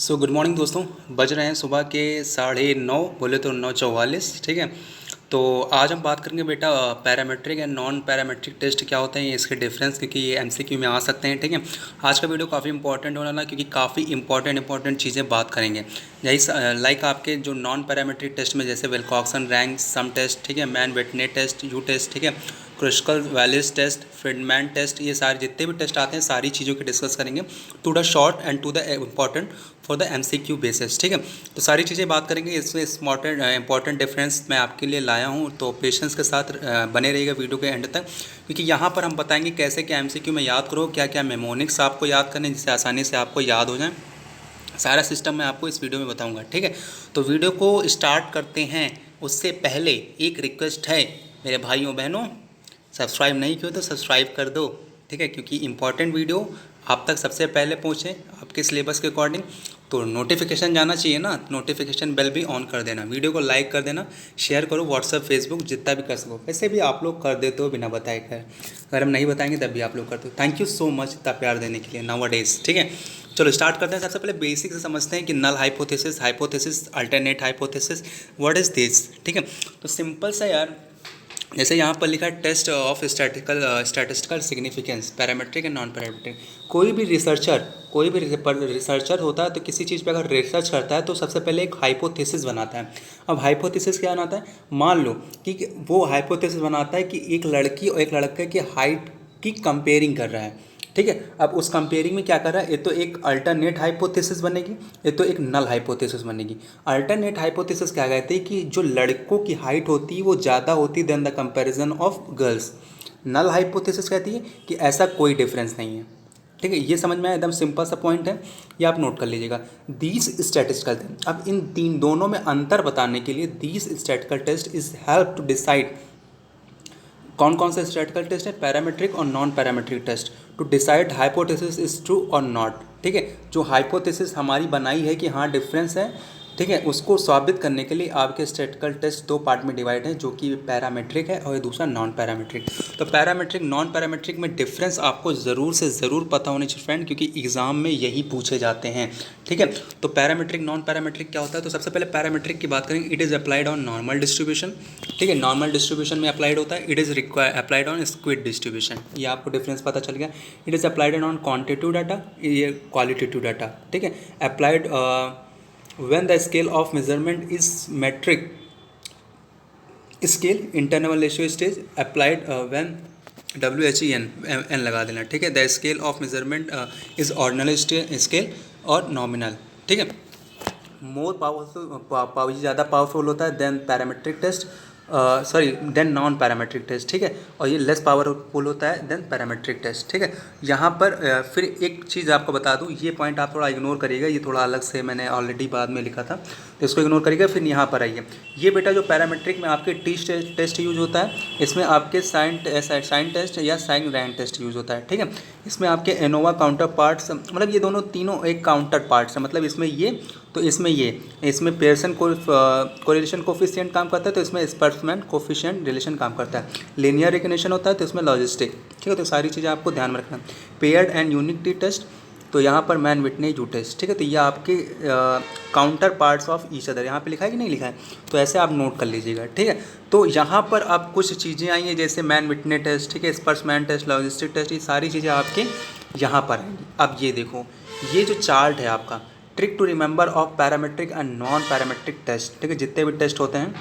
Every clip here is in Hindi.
गुड मॉर्निंग दोस्तों। बज रहे हैं सुबह के 9:30, बोले तो 9:44। ठीक है। तो आज हम बात करेंगे बेटा parametric and non parametric test क्या होते हैं, इसके डिफरेंस, क्योंकि ये एमसीक्यू में आ सकते हैं। ठीक है। आज का वीडियो काफ़ी इंपॉर्टेंट होने वाला, क्योंकि काफ़ी इंपॉर्टेंट चीज़ें बात करेंगे। यही लाइक आपके जो नॉन पैरामेट्रिक टेस्ट में, जैसे विल्कॉक्सन रैंक सम टेस्ट, ठीक है, Mann Whitney test, U test, ठीक है, Kruskal Wallis test, Friedman test, ये सारे जितने भी टेस्ट आते हैं सारी चीज़ों की डिस्कस करेंगे to the short and to the important for the MCQ basis. ठीक है। तो सारी चीज़ें बात करेंगे। इसमें इंपॉर्टेंट डिफरेंस मैं आपके लिए लाया हूँ, तो पेशेंस के साथ बने रहिएगा वीडियो के एंड तक, क्योंकि यहाँ पर हम बताएंगे कैसे क्या एमसीक्यू में याद करो, क्या क्या मेमोनिक्स आपको याद करने जिससे आसानी से आपको याद हो जाए। सारा सिस्टम मैं आपको इस वीडियो में बताऊंगा। ठीक है। तो वीडियो को स्टार्ट करते हैं। उससे पहले एक रिक्वेस्ट है मेरे भाइयों बहनों, सब्सक्राइब नहीं किया तो सब्सक्राइब कर दो। ठीक है, क्योंकि इंपॉर्टेंट वीडियो आप तक सबसे पहले पहुँचे आपके सिलेबस के अकॉर्डिंग। तो नोटिफिकेशन जाना चाहिए ना, नोटिफिकेशन बेल भी ऑन कर देना, वीडियो को लाइक कर देना, शेयर करो व्हाट्सएप फेसबुक जितना भी कर सको। वैसे भी आप लोग कर देते हो बिना बताए कर, अगर हम नहीं बताएंगे तब भी आप लोग करते हो। थैंक यू सो मच इतना प्यार देने के लिए नाउअडेज। ठीक है। चलो स्टार्ट करते हैं। सबसे पहले बेसिक से समझते हैं कि null hypothesis, alternate hypothesis, what is this. ठीक है। तो सिंपल सा यार, जैसे यहाँ पर लिखा है test of statistical significance, parametric and non parametric. कोई भी रिसर्चर होता है तो किसी चीज़ पे अगर रिसर्च करता है तो सबसे पहले एक हाइपोथेसिस बनाता है। अब हाइपोथेसिस क्या बनाता है, मान लो कि वो हाइपोथेसिस बनाता है कि एक लड़की और एक लड़के की हाइट की कंपेयरिंग कर रहा है। ठीक है। अब उस कंपेयरिंग में क्या कर रहा है, ये तो एक अल्टरनेट हाइपोथेसिस बनेगी, ये तो एक नल हाइपोथेसिस बनेगी। अल्टरनेट हाइपोथेसिस क्या कहते हैं कि जो लड़कों की हाइट होती है वो ज़्यादा होती है then the comparison of girls. Null hypothesis कहती है कि ऐसा कोई डिफरेंस नहीं है। ठीक है, ये समझ में आया, एकदम सिंपल सा पॉइंट है, ये आप नोट कर लीजिएगा। दीज स्टैटिस्टिकल, अब इन तीन दोनों में अंतर बताने के लिए these statistical test is help to decide कौन कौन से स्टैटिस्टिकल टेस्ट है, पैरामेट्रिक और non parametric test, to decide hypothesis is true और नॉट। ठीक है, जो हाइपोथेसिस हमारी बनाई है कि हाँ डिफरेंस है, ठीक है, उसको साबित करने के लिए आपके स्टैटिस्टिकल टेस्ट दो पार्ट में डिवाइड है, जो कि पैरामेट्रिक है और दूसरा नॉन पैरामेट्रिक। तो पैरामेट्रिक नॉन पैरामेट्रिक में डिफरेंस आपको ज़रूर से ज़रूर पता होने चाहिए फ्रेंड, क्योंकि एग्जाम में यही पूछे जाते हैं। ठीक है। तो पैरामेट्रिक नॉन पैरामेट्रिक क्या होता है, तो सबसे पहले पैरामेट्रिक की बात करेंगे। It is applied on normal distribution. ठीक है, नॉर्मल डिस्ट्रीब्यूशन में अप्लाइड होता है। It is applied on squid distribution, ये आपको डिफरेंस पता चल गया। It is applied on quantitative data, ये क्वालिटेटिव डाटा। ठीक है। Applied when the scale of measurement is metric scale, internal ratio stage applied when WHEN n लगा देना। ठीक है। The scale of measurement is ordinal scale और नॉमिनल। ठीक है। मोर पावरफुल, ज़्यादा पावरफुल होता है then parametric test, sorry then non parametric test. ठीक है। और ये लेस पावरफुल होता है देन पैरामेट्रिक टेस्ट। ठीक है। यहाँ पर फिर एक चीज़ आपको बता दूँ, ये पॉइंट आप थोड़ा इग्नोर करिएगा, ये थोड़ा अलग से मैंने ऑलरेडी बाद में लिखा था, तो इसको इग्नोर करिएगा। फिर यहाँ पर आइए, ये बेटा जो पैरामेट्रिक में आपके टेस्ट यूज होता है, इसमें आपके साइन टेस्ट या साइन रैंक टेस्ट यूज होता है। ठीक है। इसमें आपके एनोवा काउंटर पार्ट्स, मतलब ये दोनों तीनों एक काउंटर पार्ट्स है, मतलब इसमें ये तो इसमें ये, इसमें पेयरसन कोरिलेशन कोफिशिएंट काम करता है, तो इसमें स्पर्समैन कोफिशिएंट रिलेशन काम करता है। लीनियर रिकग्निशन होता है तो इसमें लॉजिस्टिक। ठीक है। तो सारी चीज़ें आपको ध्यान में रखना। Paired and unique T test, तो यहाँ पर मैन विटने यू टेस्ट। ठीक है। तो ये आपके counter parts of each other, यहाँ पे लिखा है कि नहीं लिखा है, तो ऐसे आप नोट कर लीजिएगा। ठीक है। तो यहाँ पर आप कुछ चीज़ें आई हैं जैसे मैन विटने टेस्ट, ठीक है, स्पर्समैन टेस्ट, लॉजिस्टिक टेस्ट, ये सारी चीज़ें आपके यहाँ पर आएंगी। अब ये देखो, ये जो चार्ट है आपका, trick to remember of parametric and non parametric test. ठीक है। जितने भी टेस्ट होते हैं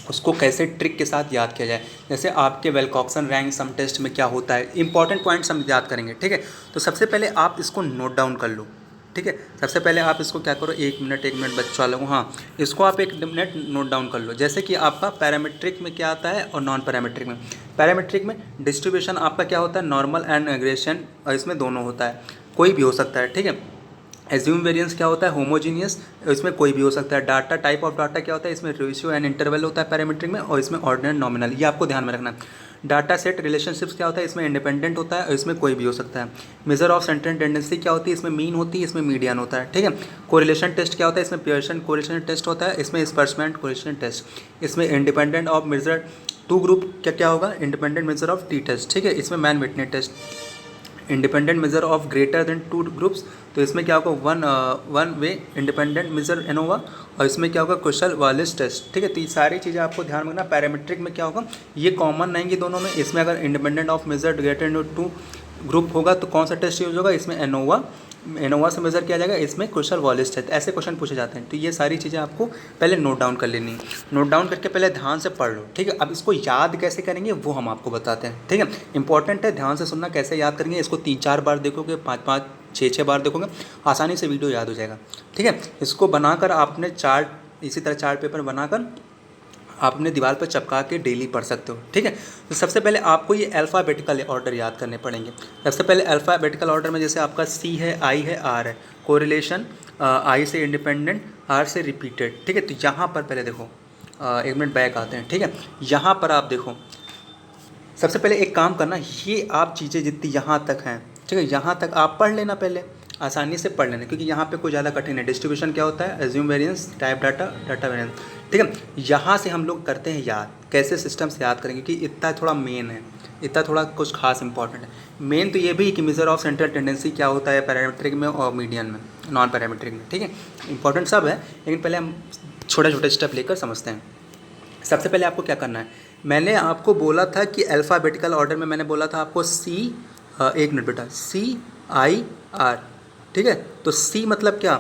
उसको कैसे ट्रिक के साथ याद किया जाए। जैसे आपके विल्कॉक्सन रैंक सम टेस्ट में क्या होता है, इंपॉर्टेंट पॉइंट्स हम याद करेंगे। ठीक है। तो सबसे पहले आप इसको नोट डाउन कर लो। ठीक है। सबसे पहले आप इसको क्या करो, एक मिनट बच्चों वालों को, हाँ, इसको आप एक मिनट नोट डाउन कर लो। जैसे कि आपका पैरामेट्रिक में क्या आता है और नॉन पैरामेट्रिक में। पैरामेट्रिक में डिस्ट्रीब्यूशन आपका क्या होता है, नॉर्मल एंड एग्रेशन, और इसमें दोनों होता है, कोई भी हो सकता है। ठीक है। एज्यूम वेरिएंस क्या होता है, होमोजीनियस, इसमें कोई भी हो सकता है। डाटा, टाइप ऑफ डाटा क्या होता है, इसमें रेशियो एंड इंटरवल होता है पैरामीट्रिक में, और इसमें ऑर्डिनल नॉमिनल, ये आपको ध्यान में रखना है। डाटा सेट रिलेशनशिप्स क्या होता है, इसमें इंडिपेंडेंट होता है और इसमें कोई भी हो सकता है। मेजर ऑफ सेंट्रल टेंडेंसी क्या होती है, इसमें मीन होती है, इसमें मीडियन होता है। ठीक है। कोरिलेशन टेस्ट क्या होता है, इसमें पियर्सन कोरिलेशन टेस्ट होता है, इसमें स्पर्समैन कोरिलेशन टेस्ट, इसमें independent of measure two group क्या क्या होगा, independent measure of T test. ठीक है। इसमें Mann Whitney test, independent measure of greater than 2 groups, तो इसमें क्या होगा one way independent measure ANOVA, और इसमें क्या होगा क्रुशल वालिस टेस्ट। ठीक है, तो ये सारी चीज़ें आपको ध्यान रखना। पैरामीट्रिक में क्या होगा, ये कॉमन रहेंगी दोनों में। इसमें अगर independent of measure greater than 2 group होगा तो कौन सा टेस्ट यूज होगा, इसमें एनोवा से मेजर किया जाएगा, इसमें क्रुशल वालिस टेस्ट। ऐसे क्वेश्चन पूछे जाते हैं। तो ये सारी चीज़ें आपको पहले नोट डाउन कर लेनी है। नोट डाउन करके पहले ध्यान से पढ़ लो। ठीक है, अब इसको याद कैसे करेंगे वो हम आपको बताते हैं। ठीक है, इंपॉर्टेंट है, ध्यान से सुनना। कैसे याद करेंगे, इसको 3-4 बार देखोगे, 5-5 6-6 बार देखोगे, आसानी से वीडियो याद हो जाएगा। ठीक है, इसको बनाकर आपने चार्ट, इसी तरह चार्ट पेपर बनाकर आपने दीवार पर चिपका के डेली पढ़ सकते हो। ठीक है, तो सबसे पहले आपको ये अल्फ़ाबेटिकल ऑर्डर याद करने पड़ेंगे। सबसे पहले अल्फ़ाबेटिकल ऑर्डर में जैसे आपका सी है, आई है, आर है, कोरिलेशन आई से इंडिपेंडेंट, आर से रिपीटेड। ठीक है, तो यहाँ पर पहले देखो, 1 मिनट बैक आते हैं। ठीक है, यहाँ पर आप देखो, सबसे पहले एक काम करना, ये आप चीज़ें जितनी यहाँ तक हैं, ठीक है, यहाँ तक आप पढ़ लेना, पहले आसानी से पढ़ लेना, क्योंकि यहाँ पे कोई ज़्यादा कठिन है। डिस्ट्रीब्यूशन क्या होता है, assume variance, type data, data variance. ठीक है, यहाँ से हम लोग करते हैं याद, कैसे सिस्टम से याद करेंगे, क्योंकि इतना थोड़ा मेन है, इतना थोड़ा कुछ खास इंपॉर्टेंट है। मेन तो ये भी कि मेजर ऑफ सेंट्रल टेंडेंसी क्या होता है पैरामीट्रिक में और मीडियन में, नॉन पैरामीट्रिक में। ठीक है, इंपॉर्टेंट सब है, लेकिन पहले हम छोटे छोटे स्टेप लेकर समझते हैं। सबसे पहले आपको क्या करना है, मैंने आपको बोला था कि अल्फ़ाबेटिकल ऑर्डर में मैंने बोला था आपको एक मिनट बेटा, CIR। ठीक है, तो C मतलब क्या,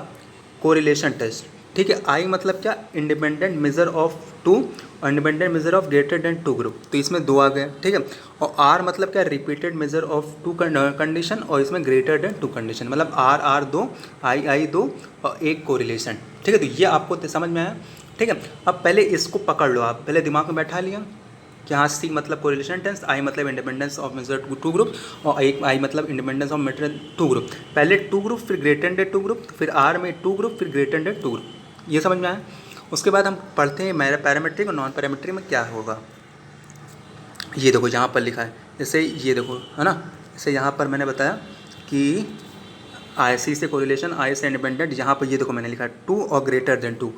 कोरिलेशन टेस्ट। ठीक है, I मतलब क्या, इंडिपेंडेंट मेजर ऑफ 2 और independent measure of greater than 2 group, तो इसमें 2 आ गए। ठीक है, और R मतलब क्या, रिपीटेड मेजर ऑफ 2 कंडीशन, और इसमें ग्रेटर देन 2 कंडीशन, मतलब R 2, I 2 और 1 कोरिलेशन। ठीक है, तो ये आपको समझ में आया। ठीक है, अब पहले इसको पकड़ लो, आप पहले दिमाग में बैठा लिया कि हाँ, C मतलब कोरिलेशन टेस्ट, I मतलब इंडिपेंडेंस ऑफ मेजर 2 ग्रुप, और I मतलब इंडिपेंडेंस ऑफ मेजर 2 ग्रुप। पहले 2 ग्रुप, फिर ग्रेटर देन 2 ग्रुप, फिर R में 2 ग्रुप, फिर ग्रेटर देन 2 ग्रुप। ये समझ में आया। उसके बाद हम पढ़ते हैं मेरा पैरामीट्रिक और नॉन पैरामीट्रिक में क्या होगा। ये देखो यहाँ पर लिखा है, जैसे ये देखो है ना, जैसे यहाँ पर मैंने बताया कि C से कोरिलेशन, I से इंडिपेंडेंट। यहाँ पर ये देखो मैंने लिखा है 2 और greater than 2,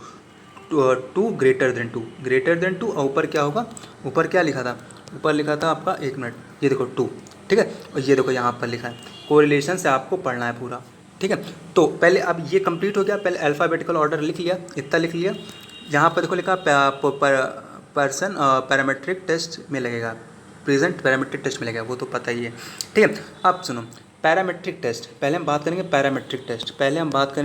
2 greater than 2, greater than 2, और ऊपर क्या होगा, ऊपर क्या लिखा था, ऊपर लिखा था आपका, 1 मिनट, ये देखो 2। ठीक है, और ये देखो यहाँ पर लिखा है, कोरिलेशन से आपको पढ़ना है पूरा। ठीक है, तो पहले अब ये कंप्लीट हो गया, पहले अल्फ़ाबेटिकल ऑर्डर लिख लिया, इतना लिख लिया। यहाँ पर देखो लिखा पर्सन पैरामीट्रिक टेस्ट में लगेगा, प्रेजेंट पैरामीट्रिक टेस्ट में लगेगा, वो तो पता ही है। ठीक है, अब सुनो, पैरामीट्रिक टेस्ट पहले हम बात करेंगे, पैरामीट्रिक टेस्ट पहले हम बात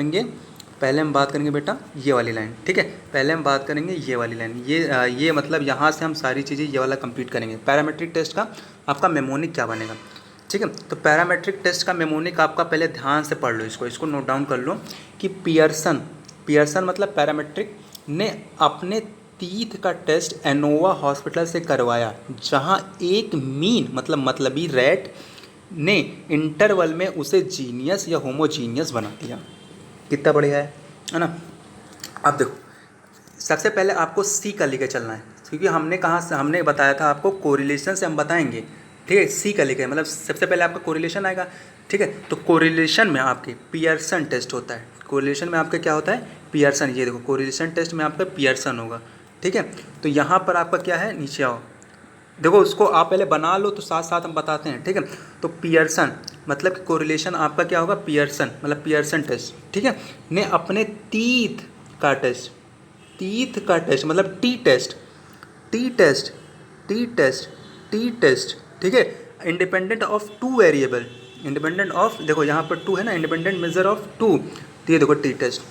करेंगे बेटा ये वाली लाइन। ठीक है, पहले हम बात करेंगे ये वाली लाइन, ये मतलब यहाँ से हम सारी चीज़ें ये वाला कंप्लीट करेंगे। पैरामीट्रिक टेस्ट का आपका मेमोनिक क्या बनेगा। ठीक है, तो पैरामीट्रिक टेस्ट का मेमोनिक आपका पहले ध्यान से पढ़ लो, इसको नोट डाउन कर लो कि पियर्सन मतलब पैरामीट्रिक ने अपने टीथ का टेस्ट एनोवा हॉस्पिटल से करवाया, जहाँ एक मीन मतलबी रैट ने इंटरवल में उसे जीनियस या होमोजीनियस बना दिया। कितना बढ़िया है ना। अब देखो, सबसे पहले आपको C का लेके चलना है, क्योंकि हमने बताया था आपको कोरिलेशन से हम बताएंगे। ठीक है, C का लेके, मतलब सबसे पहले आपका कोरिलेशन आएगा। ठीक है, तो कोरिलेशन में आपके पियर्सन टेस्ट होता है, कोरिलेशन में आपका क्या होता है, पियर्सन। ये देखो कोरिलेशन टेस्ट में आपका पियर्सन होगा। ठीक है, तो यहाँ पर आपका क्या है, नीचे आओ, देखो उसको आप पहले बना लो, तो साथ साथ हम बताते हैं। ठीक है, तो पियर्सन मतलब कि कोरिलेशन आपका क्या होगा, पियर्सन मतलब पियर्सन टेस्ट। ठीक है, ने अपने टीथ का टेस्ट मतलब टी टेस्ट। ठीक है, independent of 2 variable, independent of, देखो यहाँ पर 2 है ना, इंडिपेंडेंट मेजर ऑफ 2, तो ये देखो टी टेस्ट,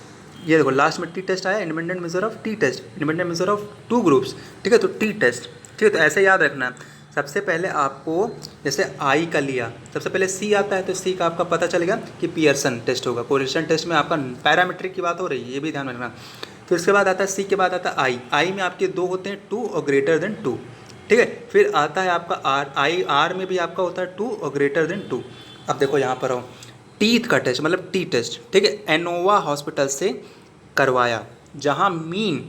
ये देखो लास्ट में टी टेस्ट आया, independent measure of T test, independent measure of 2 groups. ठीक है, तो टी टेस्ट। ठीक है, तो ऐसे याद रखना। सबसे पहले आपको जैसे आई का लिया, सबसे पहले सी आता है, तो सी का आपका पता चलेगा कि पियर्सन टेस्ट होगा। कोरिलेशन टेस्ट में आपका पैरामीट्रिक की बात हो रही है, ये भी ध्यान रखना। फिर उसके बाद आता है सी के बाद आता है आई में आपके 2 होते हैं, 2 और ग्रेटर देन 2। ठीक है, फिर आता है आपका आर में भी आपका होता है 2 और ग्रेटर देन 2। अब देखो यहाँ पर आओ, टीथ का टेस्ट मतलब टी टेस्ट। ठीक है, एनोवा हॉस्पिटल से करवाया, जहाँ मीन,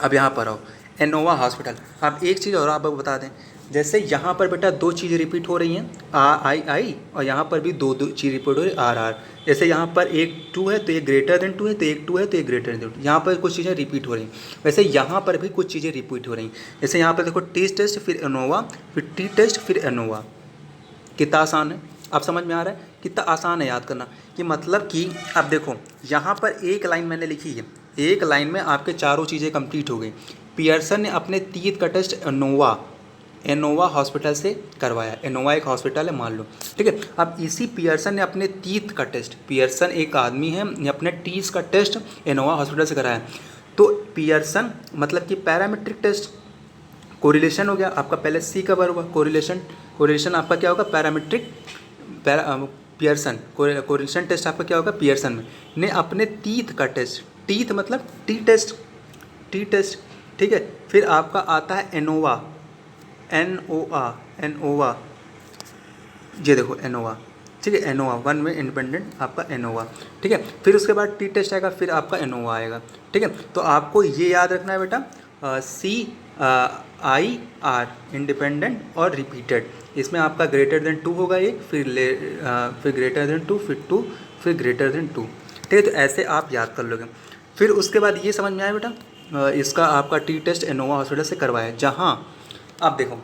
अब यहाँ पर आओ एनोवा हॉस्पिटल। अब एक चीज़ और आप बता दें, जैसे यहाँ पर बेटा 2 चीज़ें रिपीट हो रही हैं, आई, और यहाँ पर भी 2 चीज़ रिपीट हो रही है, आर। जैसे यहाँ पर एक 2 है तो एक ग्रेटर देन 2 है, तो एक 2 है तो एक ग्रेटर देन 2, यहाँ पर कुछ चीज़ें रिपीट हो रही हैं। वैसे यहाँ पर भी कुछ चीज़ें रिपीट हो रही हैं। जैसे यहाँ पर देखो टी टेस्ट फिर एनोवा, फिर टी टेस्ट फिर एनोवा, कितना आसान है। अब समझ में आ रहा है कितना आसान है याद करना। कि मतलब कि अब देखो यहाँ पर एक लाइन मैंने लिखी है, एक लाइन में आपके चारों चीज़ें कंप्लीट हो गई। पियर्सन ने अपने तीत का टेस्ट एनोवा हॉस्पिटल से करवाया। एनोवा एक हॉस्पिटल है मान लो, ठीक है। अब इसी पियर्सन ने अपने तीत का टेस्ट, पियर्सन एक आदमी है, ने अपने टीथ का टेस्ट एनोवा हॉस्पिटल से कराया। तो पियर्सन मतलब कि पैरामेट्रिक टेस्ट, कोरिलेशन हो गया आपका, पहले सी कवर हुआ, कोरिलेशन आपका क्या होगा पैरामेट्रिक, पियर्सन कोरिलेशन टेस्ट आपका क्या होगा पियर्सन में। ने अपने तीत का टेस्ट, टीथ मतलब टी टेस्ट, ठीक है। फिर आपका आता है एनोवा, एनोवा, ये देखो एनोवा, ठीक है। एनोवा वन में इंडिपेंडेंट आपका एनोवा, ठीक है। फिर उसके बाद टी टेस्ट आएगा, फिर आपका एनोवा आएगा, ठीक है। तो आपको ये याद रखना है बेटा, CIR इंडिपेंडेंट और रिपीटेड, इसमें आपका ग्रेटर देन 2 होगा एक, फिर ग्रेटर देन 2, फिर 2, फिर ग्रेटर देन 2, ठीक है। तो ऐसे आप याद कर लोगे। फिर उसके बाद ये समझ में आया बेटा, इसका आपका टी टेस्ट एनोवा हॉस्पिटल से करवाया। जहाँ आप देखो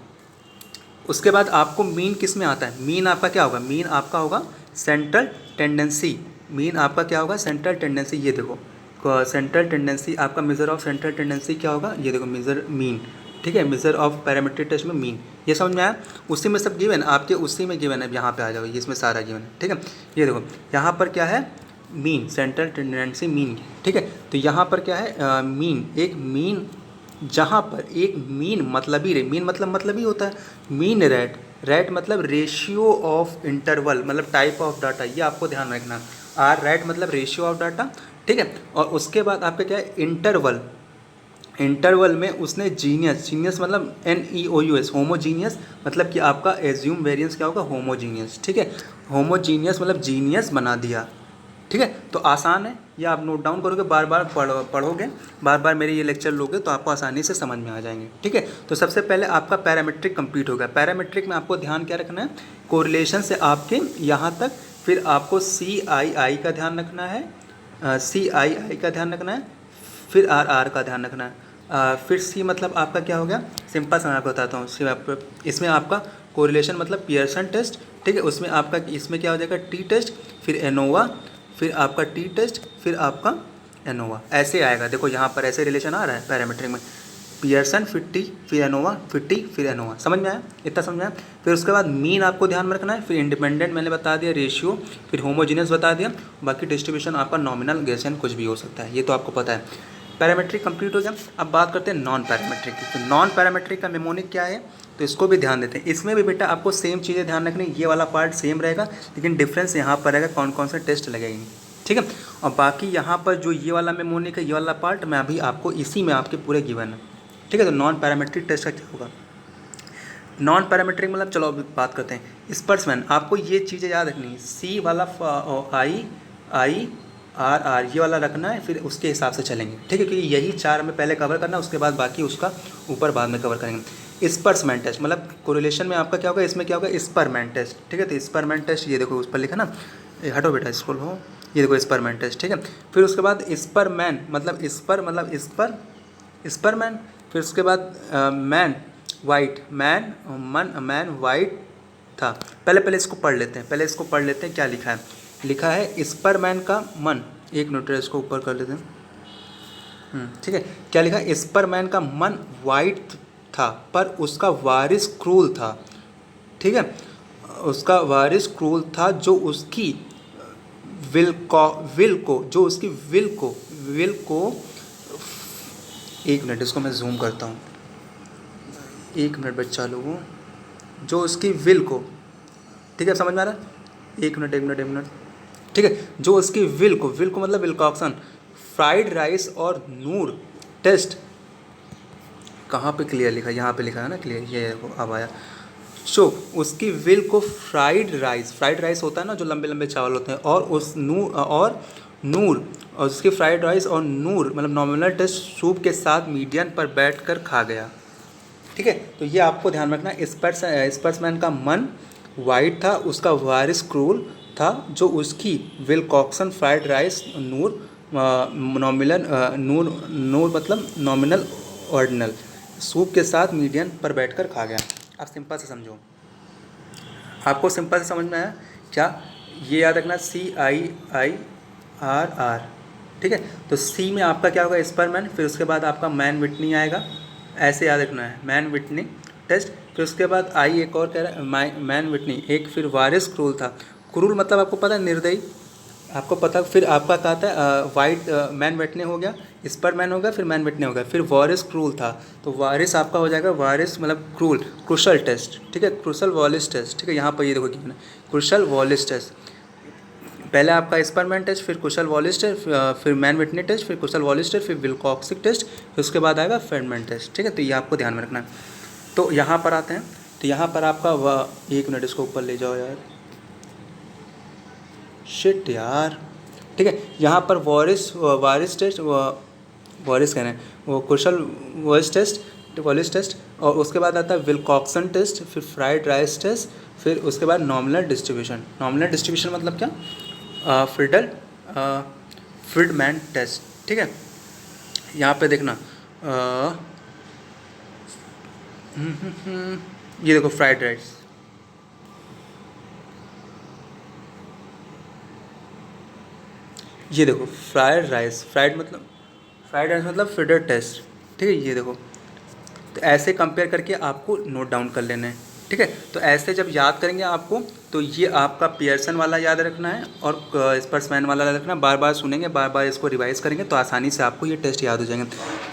उसके बाद आपको मीन किस में आता है, मीन आपका क्या होगा, मीन आपका होगा सेंट्रल टेंडेंसी, मीन आपका क्या होगा सेंट्रल टेंडेंसी। ये देखो सेंट्रल टेंडेंसी आपका, मेजर ऑफ सेंट्रल टेंडेंसी क्या होगा, ये देखो मेजर मीन, ठीक है। मेजर ऑफ पैरामीट्रिक टेस्ट में मीन, ये समझ में आया। उसी में सब गिवन आपके, उसी में गिवन है, यहाँ पे आ जाओ, ये इसमें सारा गिवन है, ठीक है। ये देखो यहाँ पर क्या है मीन, सेंट्रल टेंडेंसी मीन, ठीक है। तो यहाँ पर क्या है मीन, एक मीन, जहाँ पर एक मीन मतलब ही होता है मीन रेट मतलब रेशियो ऑफ इंटरवल, मतलब टाइप ऑफ डाटा, ये आपको ध्यान रखना। आर रेट मतलब रेशियो ऑफ डाटा, ठीक है। और उसके बाद आपका क्या है इंटरवल में उसने जीनियस मतलब NEOUS, होमोजीनियस मतलब कि आपका एज्यूम वेरिएंस क्या होगा होमोजीनियस, ठीक है। होमोजीनियस मतलब जीनियस बना दिया, ठीक है। तो आसान है, ये आप नोट डाउन करोगे, बार बार पढ़ोगे, बार बार मेरे ये लेक्चर लोगे तो आपको आसानी से समझ में आ जाएंगे, ठीक है। तो सबसे पहले आपका पैरामेट्रिक कंप्लीट हो गया। पैरामेट्रिक में आपको ध्यान क्या रखना है, कोरिलेशन से आपके यहाँ तक, फिर आपको CII का ध्यान रखना है, CII का ध्यान रखना है, फिर RR का ध्यान रखना है, फिर C मतलब आपका क्या हो गया, सिंपल समझ आपको बताता हूँ। इसमें आपका कोरिलेशन मतलब पियर्सन टेस्ट, ठीक है। उसमें आपका इसमें क्या हो जाएगा टी टेस्ट, फिर एनोवा, फिर आपका टी टेस्ट, फिर आपका एनोवा, ऐसे आएगा। देखो यहाँ पर ऐसे रिलेशन आ रहा है पैरामीट्रिक में, पियर्सन फिर टी, फिर एनोवा, फिर टी, फिर एनोवा, समझ में आया, इतना समझ में आया। फिर उसके बाद मीन आपको ध्यान में रखना है, फिर इंडिपेंडेंट मैंने बता दिया, रेशियो, फिर होमोजीनियस बता दिया, बाकी डिस्ट्रीब्यूशन आपका नॉमिनल गैसियन कुछ भी हो सकता है, ये तो आपको पता है। पैरामेट्रिक कंप्लीट हो गया। अब बात करते हैं नॉन पैरामेट्रिक की। तो नॉन पैरामेट्रिक का मेमोनिक क्या है, तो इसको भी ध्यान देते हैं। इसमें भी बेटा आपको सेम चीज़ें ध्यान रखनी, ये वाला पार्ट सेम रहेगा, लेकिन डिफरेंस यहाँ पर रहेगा कौन कौन से टेस्ट लगेंगे, ठीक है। और बाकी यहाँ पर जो ये वाला मेमोनिक है, ये वाला पार्ट मैं अभी आपको इसी में आपके पूरे गिवन है, ठीक है। तो नॉन पैरामेट्रिक टेस्ट का क्या होगा, नॉन पैरामेट्रिक मतलब, चलो अभी बात करते हैं स्पर्समैन। आपको ये चीज़ें याद रखनी है, सी वाला IR ये वाला रखना है, फिर उसके हिसाब से चलेंगे, ठीक है। क्योंकि यही 4 हमें पहले कवर करना है, उसके बाद बाकी उसका ऊपर बाद में कवर करेंगे। स्पर्समैन टेस्ट मतलब कोरिलेशन में आपका क्या होगा, इसमें क्या होगा स्पर्मैन टेस्ट, ठीक है। तो स्पर्मैन टेस्ट ये देखो उस पर लिखा ना, हटो बेटा स्क्रॉल हो, ये देखो स्पर्मैन टेस्ट, ठीक है। फिर उसके बाद स्पर्मैन मतलब स्पर्मैन, फिर उसके बाद मैन वाइट था। पहले इसको पढ़ लेते हैं, क्या लिखा है स्पर्मैन का मन, एक मिनट इसको ऊपर कर लेते हैं, ठीक है। क्या लिखा है, स्पर्मैन का मन वाइट था पर उसका वारिस क्रूल था, ठीक है। उसका वारिस क्रूल था जो उसकी विल को एक मिनट इसको मैं जूम करता हूँ, एक मिनट बच्चा लोगों, जो उसकी विल को, ठीक है समझ में आ रहा है, एक मिनट, ठीक है। जो उसकी विल को मतलब विल्कॉक्सन, फ्राइड राइस और नूर टेस्ट, कहाँ पे क्लियर लिखा, यहाँ पे लिखा है ना क्लियर, ये अब आया। सो उसकी विल को फ्राइड राइस होता है ना जो लंबे लंबे चावल होते हैं, और उस नूर और उसकी फ्राइड राइस और नूर मतलब नॉमिनल टेस्ट सूप के साथ मीडियन पर बैठकर खा गया, ठीक है। तो ये आपको ध्यान रखना, स्पर्समैन का मन वाइट था, उसका वारिस क्रूल था, जो उसकी विल्कॉक्सन फ्राइड राइस नूर मतलब नॉमिनल ऑर्डिनल सूप के साथ मीडियन पर बैठकर खा गया। आप सिंपल से समझो, आपको सिंपल से समझ में आया क्या, ये याद रखना CIIRR, ठीक है। तो सी में आपका क्या होगा, स्परमैन, फिर उसके बाद आपका मैन विटनी आएगा, ऐसे याद रखना है, मैन विटनी टेस्ट। फिर उसके बाद आई एक और कह रहा है मैन विटनी, एक फिर वारिस क्रूल था। क्रूल मतलब आपको पता है निर्दयी, आपको पता। फिर आपका कहा था वाइट मैन विटनी हो गया, स्परमैन हो गया, फिर मैन विटनी हो गया, फिर वारिस क्रूल था। तो वारिस आपका हो जाएगा वारिस मतलब क्रूल, क्रुशल टेस्ट, ठीक है, क्रुशल वॉलिस टेस्ट, ठीक है। यहाँ पर ये देखो क्या क्रुशल वॉलिस टेस्ट, पहले आपका स्परमैन टेस्ट, फिर कुशल वॉलिस टेस्ट, फिर मैन विटनी टेस्ट, फिर कुशल वॉलिस टेस्ट, फिर विल्कॉक्सिक टेस्ट, फिर उसके बाद आएगा फेडमैन टेस्ट, ठीक है। तो ये आपको ध्यान में रखना है। तो यहाँ पर आते हैं, तो यहाँ पर आपका एक मिनट इसको ऊपर ले जाओ यार, शिट यार, ठीक है। यहाँ पर वारिस टेस्ट, वारिस कह रहे हैं, वो कुशल वॉलिस टेस्ट, और उसके बाद आता है विल्कॉक्सन टेस्ट, फिर फ्राइड राइस टेस्ट, फिर उसके बाद नॉमिनल डिस्ट्रीब्यूशन। नॉमिनल डिस्ट्रीब्यूशन मतलब क्या, फ्रीडमैन टेस्ट, ठीक है। यहाँ पे देखना ये देखो फ्राइड राइस, ये देखो फ्राइड राइस, फ्राइड राइस मतलब फ्रीडर टेस्ट, ठीक है। ये देखो, तो ऐसे कंपेयर करके आपको नोट डाउन कर लेना है, ठीक है। तो ऐसे जब याद करेंगे आपको, तो ये आपका पियर्सन वाला याद रखना है और स्पर्समैन वाला याद रखना है। बार बार सुनेंगे, बार बार इसको रिवाइज करेंगे तो आसानी से आपको ये टेस्ट याद हो जाएंगे।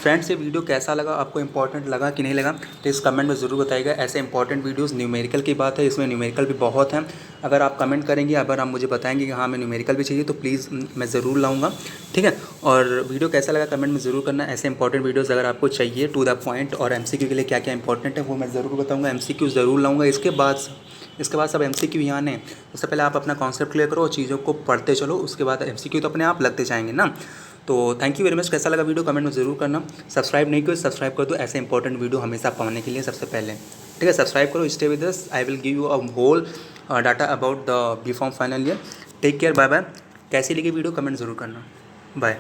फ्रेंड्स, ये वीडियो कैसा लगा, आपको इंपॉर्टेंट लगा कि नहीं लगा, तो इस कमेंट में ज़रूर बताइएगा। ऐसे इंपॉर्टेंट वीडियोज़ न्यूमेरिकल की बात है, इसमें न्यूमेरिकल भी बहुत हैं। अगर आप कमेंट करेंगे, अगर आप मुझे बताएंगे कि हाँ मैं न्यूमेरिकल भी चाहिए, तो प्लीज़ मैं ज़रूर लाऊँगा, ठीक है। और वीडियो कैसा लगा कमेंट में ज़रूर करना। ऐसे इंपॉर्टेंट वीडियोज़ अगर आपको चाहिए टू द पॉइंट और MCQ के लिए क्या क्या इंपॉर्टेंट है वो मैं ज़रूर बताऊँगा। MCQ ज़रूर लाऊँगा। इसके बाद सब MCQ ही आने हैं। उससे पहले आप अपना कॉन्सेप्ट क्लियर करो और चीज़ों को पढ़ते चलो, उसके बाद MCQ तो अपने आप लगते जाएंगे ना। तो थैंक यू वेरी मच। कैसा लगा वीडियो कमेंट में ज़रूर करना। सब्सक्राइब नहीं किया सब्सक्राइब कर दो, ऐसे इंपॉर्टेंट वीडियो हमेशा पाने के लिए सबसे पहले, ठीक है। सब्सक्राइब करो, stay with us, I will give you a whole data about the B.Pharm final year. Take care, bye bye. कैसी लगी वीडियो कमेंट ज़रूर करना, बाय।